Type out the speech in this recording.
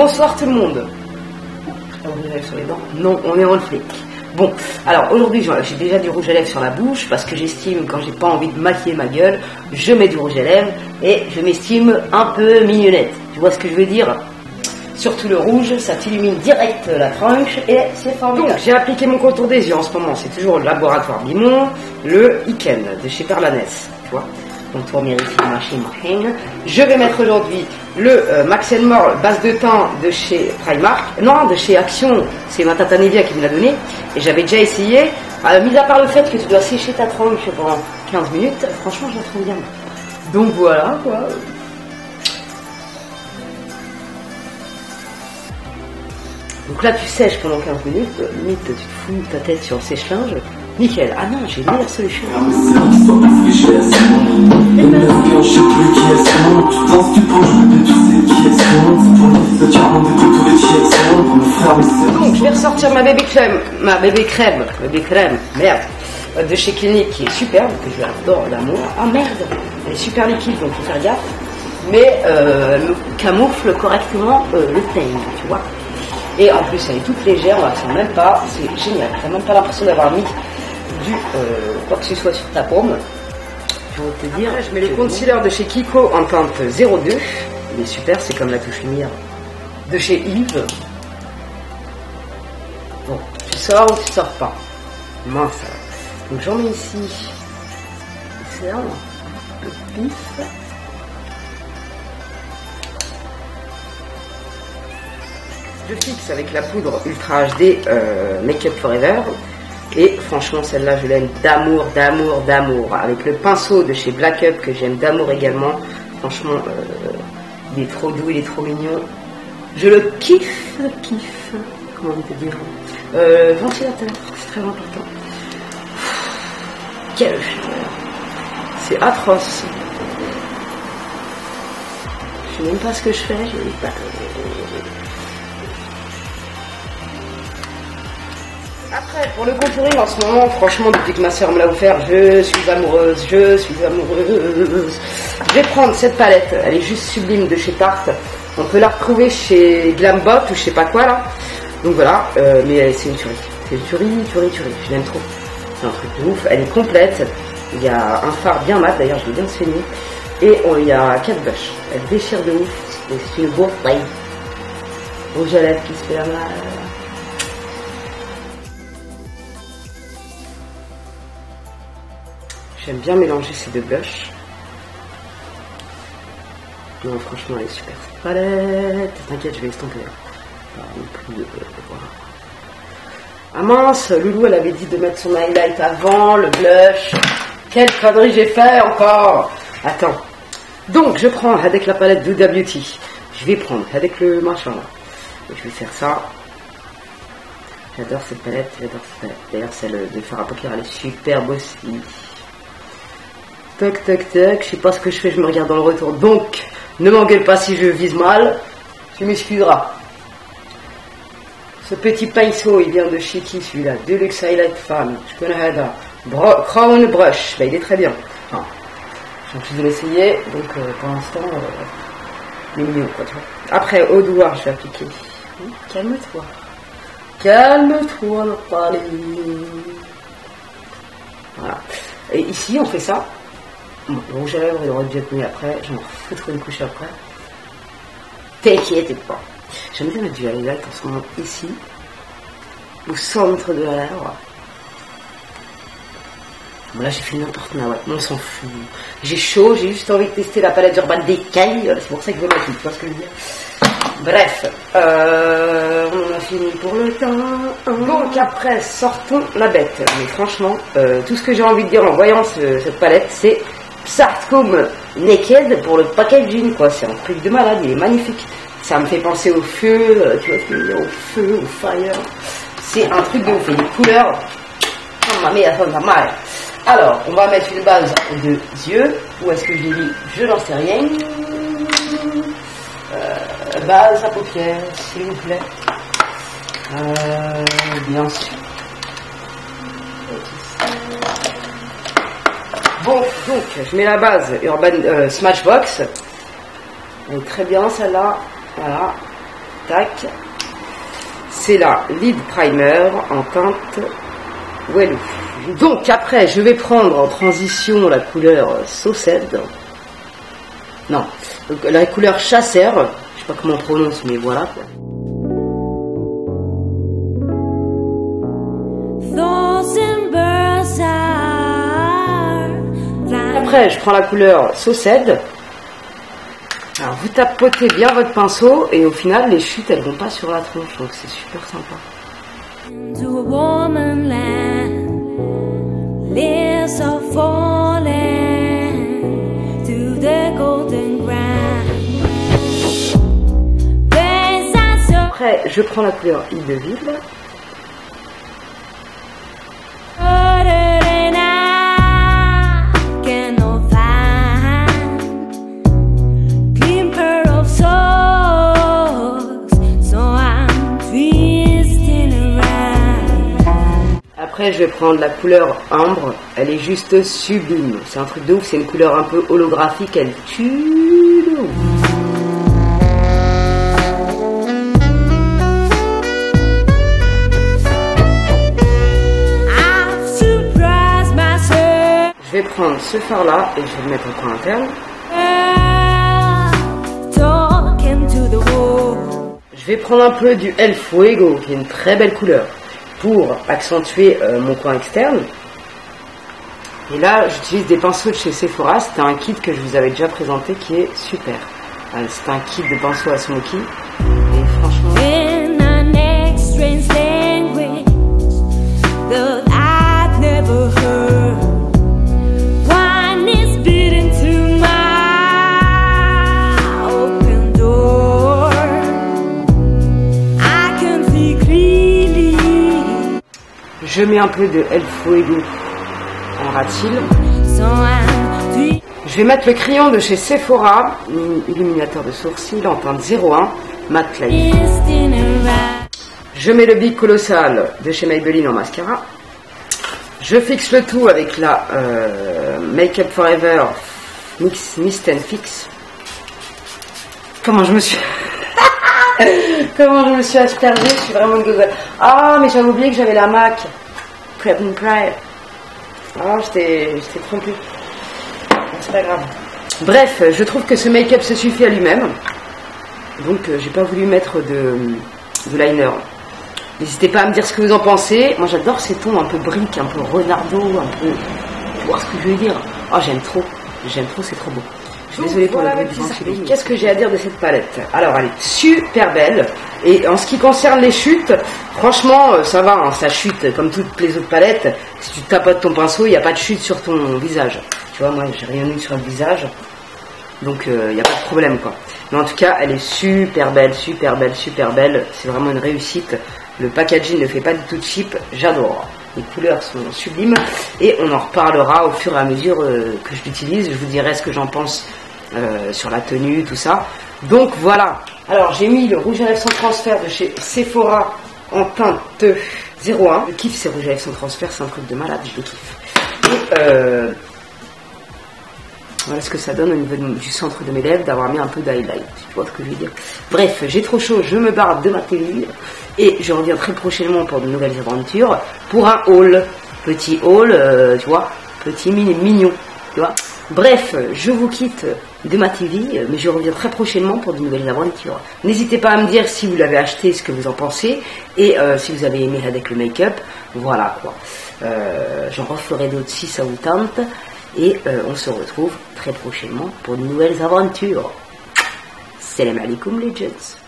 Bonsoir tout le monde. Rouge à lèvres sur les dents. Non, on est en flic. Bon, alors aujourd'hui j'ai déjà du rouge à lèvres sur la bouche parce que j'estime quand j'ai pas envie de maquiller ma gueule, je mets du rouge à lèvres et je m'estime un peu mignonnette. Tu vois ce que je veux dire? Surtout le rouge, ça t'illumine direct la tronche et c'est formidable. Donc j'ai appliqué mon contour des yeux en ce moment, c'est toujours le laboratoire Bimon, le Iken de chez Perlanès, tu vois. Contour mérifie machine. Je vais mettre aujourd'hui le Max More base de teint de chez Primark, non de chez Action, c'est ma tata Nevia qui me l'a donné et j'avais déjà essayé, mis à part le fait que tu dois sécher ta tronche pendant 15 minutes, franchement je la trouve bien. Donc voilà quoi. Donc là tu sèches pendant 15 minutes, limite tu te fous ta tête sur le sèche-linge. Nickel. Ah non, j'ai une meilleure solution. Donc je vais ressortir ma bébé crème, merde, de chez Clinique qui est superbe, que je l'adore d'amour. Ah merde, elle est super liquide donc il faut faire gaffe. Mais elle camoufle correctement le teint, tu vois. Et en plus elle est toute légère, on la sent même pas, c'est génial. T'as même pas l'impression d'avoir mis du quoi que ce soit sur ta paume. Je vais te dire. Après, je mets les concealers de chez Kiko en teinte 02. Il est super, c'est comme la touche lumière de chez Yves. Bon, tu sors ou tu sors pas? Mince. Donc j'en mets ici. C'est là, le pif. Je fixe avec la poudre Ultra HD Make Up Forever. Et franchement, celle-là, je l'aime d'amour, d'amour, d'amour. Avec le pinceau de chez Black Up, que j'aime d'amour également. Franchement, il est trop doux, il est trop mignon. Je le kiffe, comment on peut dire. Ventilateur, c'est très important. Quelle chaleur. C'est atroce. Je sais même pas ce que je fais, je n'ai pas... Après, pour le contouring en ce moment, franchement, depuis que ma soeur me l'a offert, je suis amoureuse. Je vais prendre cette palette, elle est juste sublime de chez Tarte. On peut la retrouver chez Glambot ou je sais pas quoi là. Donc voilà, mais c'est une tuerie. C'est une tuerie. Je l'aime trop. C'est un truc de ouf. Elle est complète. Il y a un fard bien mat, d'ailleurs, je l'ai bien soigné. Et il y a 4 blushs. Elle déchire de ouf. Et c'est une beau play. Rouge à lèvres qui se fait la mal. J'aime bien mélanger ces deux blushs. Non, franchement, elle est super. Palette. T'inquiète, je vais estomper. Pas non plus voilà. Ah mince, Loulou, elle avait dit de mettre son highlight avant, le blush. Quelle connerie j'ai fait encore. Attends. Donc, je prends avec la palette Huda Beauty. Je vais prendre avec le machin là. Et je vais faire ça. J'adore cette palette, D'ailleurs, celle de Farah Poker, elle est superbe aussi. Tac, tac, tac, je sais pas ce que je fais, je me regarde dans le retour. Donc, ne m'engueule pas si je vise mal, tu m'excuseras. Ce petit pinceau, il vient de chez qui celui-là? Deluxe Highlight Fan, je connais Hada. Crown Brush, bah, il est très bien. Enfin, j'ai envie de l'essayer, donc pour l'instant, il est mignon quoi, tu vois. Après, au doigt, je vais appliquer. Calme-toi. Calme-toi, le palais. Voilà. Et ici, on fait ça. Bon, le rouge à lèvres, il aurait dû être mis après. Je m'en foutre une couche après. T'inquiète pas. J'aime bien mettre du highlight en ce moment ici. Au centre de la lèvre. Bon, là, j'ai fait n'importe quoi. Ouais, on s'en fout. J'ai chaud, j'ai juste envie de tester la palette Urban Decay. C'est pour ça que je vais mettre, tu vois ce que je veux dire. Bref, on a fini pour le temps. Donc après, sortons la bête. Mais franchement, tout ce que j'ai envie de dire en voyant cette palette, c'est Psartcom Naked pour le packaging, quoi. C'est un truc de malade, il est magnifique. Ça me fait penser au feu, tu vois ce que je veux dire, au feu, au fire. C'est un truc de ouf, et les couleurs. Oh ma mère, ça va mal. Alors, on va mettre une base de yeux. Où est-ce que j'ai mis? Je n'en sais rien. Base à paupières, s'il vous plaît. Bien sûr. Bon, donc, je mets la base Urban Smashbox. Elle est très bien, celle-là. Voilà. tac. C'est la Lid Primer en teinte Wellu. Donc après, je vais prendre en transition la couleur Sauced. Non, donc, la couleur Chasseur. Je sais pas comment on prononce, mais voilà quoi. Après, je prends la couleur Sauced. Alors, vous tapotez bien votre pinceau et au final, les chutes, elles vont pas sur la tronche, donc c'est super sympa. Après, je prends la couleur Île de Ville. Après, je vais prendre la couleur Ambre. Elle est juste sublime. C'est un truc de ouf. C'est une couleur un peu holographique. Elle tue de ouf. Je vais prendre ce fard là et je vais le mettre en coin interne. Je vais prendre un peu du El Fuego, qui est une très belle couleur, pour accentuer mon coin externe. Et là, j'utilise des pinceaux de chez Sephora. C'était un kit que je vous avais déjà présenté qui est super. C'est un kit de pinceaux à smoky. Et franchement... Je mets un peu de El Fuego en rat-cils. Je vais mettre le crayon de chez Sephora, illuminateur de sourcils en teinte 01, Matte Light. Je mets le Big Colossal de chez Maybelline en mascara. Je fixe le tout avec la Make Up Forever Mist and Fix. Comment je me suis... Comment je me suis aspergée, je suis vraiment une gogole. Ah, mais j'avais oublié que j'avais la MAC. Prep and Pry. Ah, j'étais trompée. C'est pas grave. Bref, je trouve que ce make-up se suffit à lui-même. Donc, j'ai pas voulu mettre de liner. N'hésitez pas à me dire ce que vous en pensez. Moi, j'adore ces tons un peu briques, un peu renardo, un peu... Vous voyez ce que je veux dire? Oh, j'aime trop. J'aime trop, c'est trop beau. Je suis désolée pour le bruit du ventilo. Qu'est-ce que j'ai à dire de cette palette? Alors, elle est super belle. Et en ce qui concerne les chutes, franchement, ça va, hein, ça chute comme toutes les autres palettes. Si tu tapotes ton pinceau, il n'y a pas de chute sur ton visage. Tu vois, moi, j'ai rien eu sur le visage. Donc, il n'y a pas de problème, quoi. Mais en tout cas, elle est super belle, super belle, super belle. C'est vraiment une réussite. Le packaging ne fait pas du tout de cheap. J'adore. Les couleurs sont sublimes. Et on en reparlera au fur et à mesure que je l'utilise. Je vous dirai ce que j'en pense sur la tenue, tout ça. Donc voilà. Alors j'ai mis le rouge à lèvres sans transfert de chez Sephora en teinte 01. Je kiffe ces rouges à lèvres sans transfert, c'est un truc de malade, je le kiffe. Et voilà ce que ça donne au niveau du centre de mes lèvres, d'avoir mis un peu d'highlight. Tu vois ce que je veux dire. Bref, j'ai trop chaud, je me barre de ma télé. Et je reviens très prochainement pour de nouvelles aventures. Pour un haul. Petit haul, tu vois. Petit mignon, tu vois. Bref, je vous quitte de ma TV, mais je reviens très prochainement pour de nouvelles aventures. N'hésitez pas à me dire si vous l'avez acheté, ce que vous en pensez, et si vous avez aimé avec le make-up, voilà quoi. J'en referai d'autres si ça vous tente, et on se retrouve très prochainement pour de nouvelles aventures. Salam alaikum les jets.